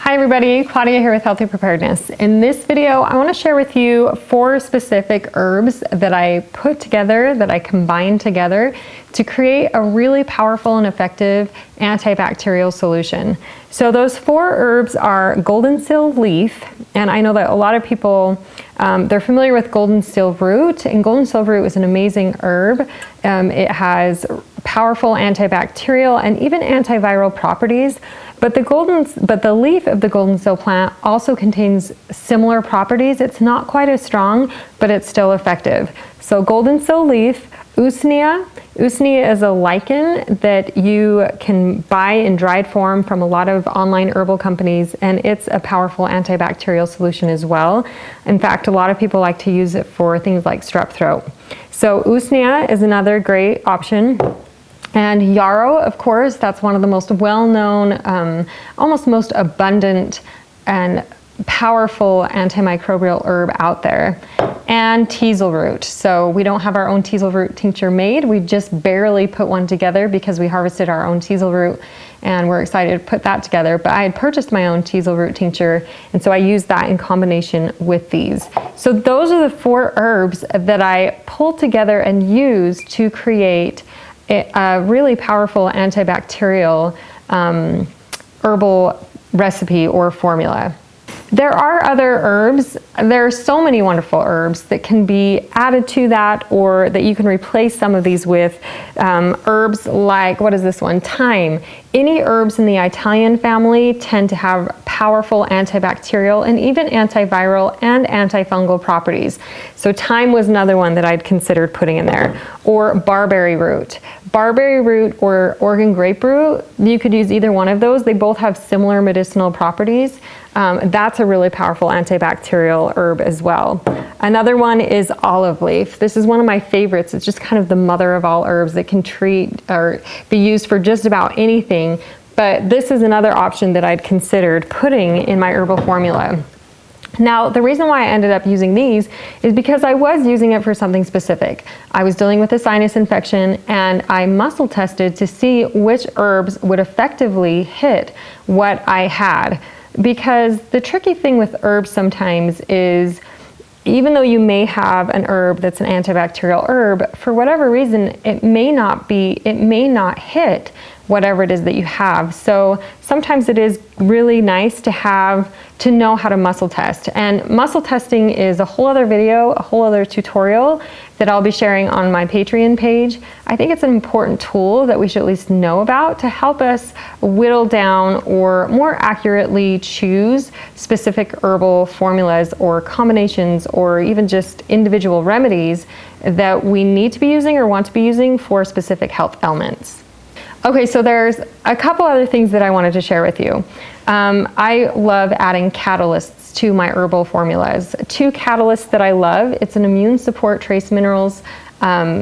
Hi everybody, Claudia here with Healthy Preparedness. In this video, I want to share with you 4 specific herbs that I put together, that I combined together to create a really powerful and effective antibacterial solution. So those 4 herbs are golden seal leaf, and I know that a lot of people, they're familiar with golden seal root, and golden seal root is an amazing herb. It has powerful antibacterial and even antiviral properties. But the leaf of the golden seal plant also contains similar properties. It's not quite as strong, but it's still effective. So golden seal leaf, usnea. Usnea is a lichen that you can buy in dried form from a lot of online herbal companies, and it's a powerful antibacterial solution as well. In fact, a lot of people like to use it for things like strep throat. So usnea is another great option. And yarrow, of course, that's one of the most well-known, almost most abundant and powerful antimicrobial herb out there. And teasel root. So we don't have our own teasel root tincture made. We just barely put one together because we harvested our own teasel root and we're excited to put that together. But I had purchased my own teasel root tincture, and so I used that in combination with these. So those are the 4 herbs that I pulled together and used to create a really powerful antibacterial herbal recipe or formula. There are other herbs. There are so many wonderful herbs that can be added to that, or that you can replace some of these with. Herbs like, what is this one? Thyme. Any herbs in the Italian family tend to have powerful antibacterial and even antiviral and antifungal properties. So thyme was another one that I'd considered putting in there. Or barberry root. Barberry root or Oregon grape root, you could use either one of those. They both have similar medicinal properties. That's a really powerful antibacterial herb as well. Another one is olive leaf. This is one of my favorites. It's just kind of the mother of all herbs that can treat or be used for just about anything. But this is another option that I'd considered putting in my herbal formula. Now, the reason why I ended up using these is because I was using it for something specific. I was dealing with a sinus infection, and I muscle tested to see which herbs would effectively hit what I had. Because the tricky thing with herbs sometimes is, even though you may have an herb that's an antibacterial herb, for whatever reason, it may not hit whatever it is that you have. So sometimes it is really nice to know how to muscle test. And muscle testing is a whole other video, a whole other tutorial that I'll be sharing on my Patreon page. I think it's an important tool that we should at least know about to help us whittle down or more accurately choose specific herbal formulas or combinations or even just individual remedies that we need to be using or want to be using for specific health ailments. Okay, so there's a couple other things that I wanted to share with you. I love adding catalysts to my herbal formulas. 2 catalysts that I love. It's an immune support trace minerals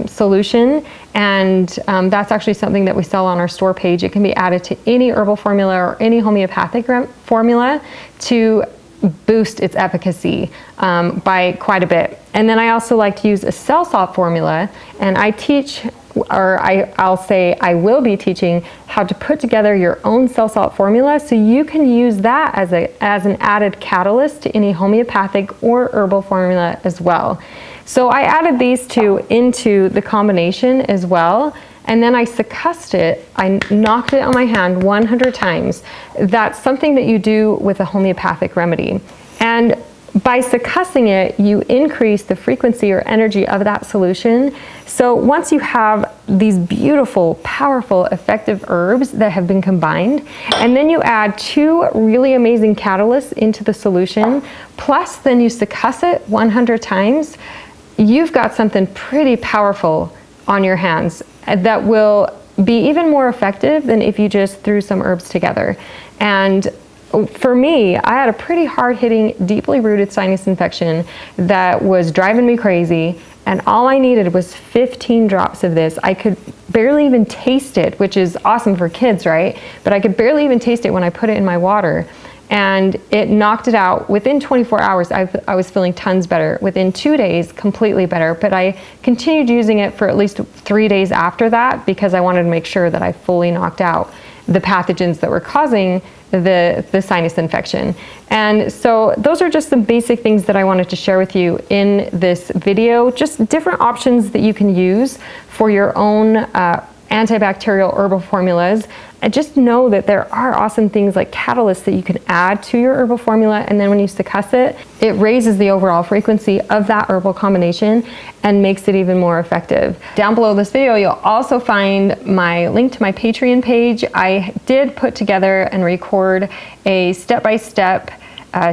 solution, and that's actually something that we sell on our store page. It can be added to any herbal formula or any homeopathic formula to boost its efficacy by quite a bit. And then I also like to use a cell salt formula, and I teach, or I'll say I will be teaching how to put together your own cell salt formula so you can use that as an added catalyst to any homeopathic or herbal formula as well. So I added these 2 into the combination as well, and then I succussed it. I knocked it on my hand 100 times. That's something that you do with a homeopathic remedy. And by succussing it, you increase the frequency or energy of that solution. So once you have these beautiful, powerful, effective herbs that have been combined, and then you add 2 really amazing catalysts into the solution, plus then you succuss it 100 times, you've got something pretty powerful on your hands that will be even more effective than if you just threw some herbs together. And for me, I had a pretty hard-hitting, deeply rooted sinus infection that was driving me crazy, and all I needed was 15 drops of this. I could barely even taste it, which is awesome for kids, right? But I could barely even taste it when I put it in my water. And it knocked it out. Within 24 hours, I was feeling tons better. Within 2 days, completely better. But I continued using it for at least 3 days after that because I wanted to make sure that I fully knocked out the pathogens that were causing the sinus infection. And so those are just some basic things that I wanted to share with you in this video, just different options that you can use for your own antibacterial herbal formulas. And just know that there are awesome things like catalysts that you can add to your herbal formula, and then when you succuss it, it raises the overall frequency of that herbal combination and makes it even more effective. Down below this video, you'll also find my link to my Patreon page. I did put together and record a step-by-step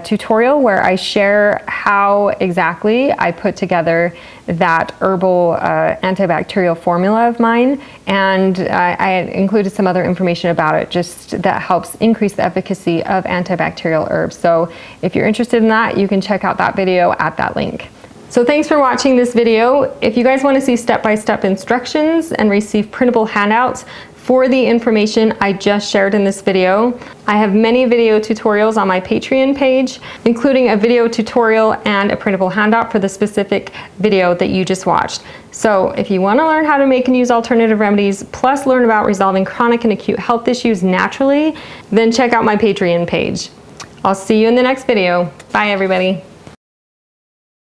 tutorial where I share how exactly I put together that herbal antibacterial formula of mine, and I included some other information about it just that helps increase the efficacy of antibacterial herbs. So if you're interested in that, you can check out that video at that link. So thanks for watching this video. If you guys want to see step-by-step instructions and receive printable handouts for the information I just shared in this video, I have many video tutorials on my Patreon page, including a video tutorial and a printable handout for the specific video that you just watched. So if you want to learn how to make and use alternative remedies, plus learn about resolving chronic and acute health issues naturally, then check out my Patreon page. I'll see you in the next video. Bye, everybody.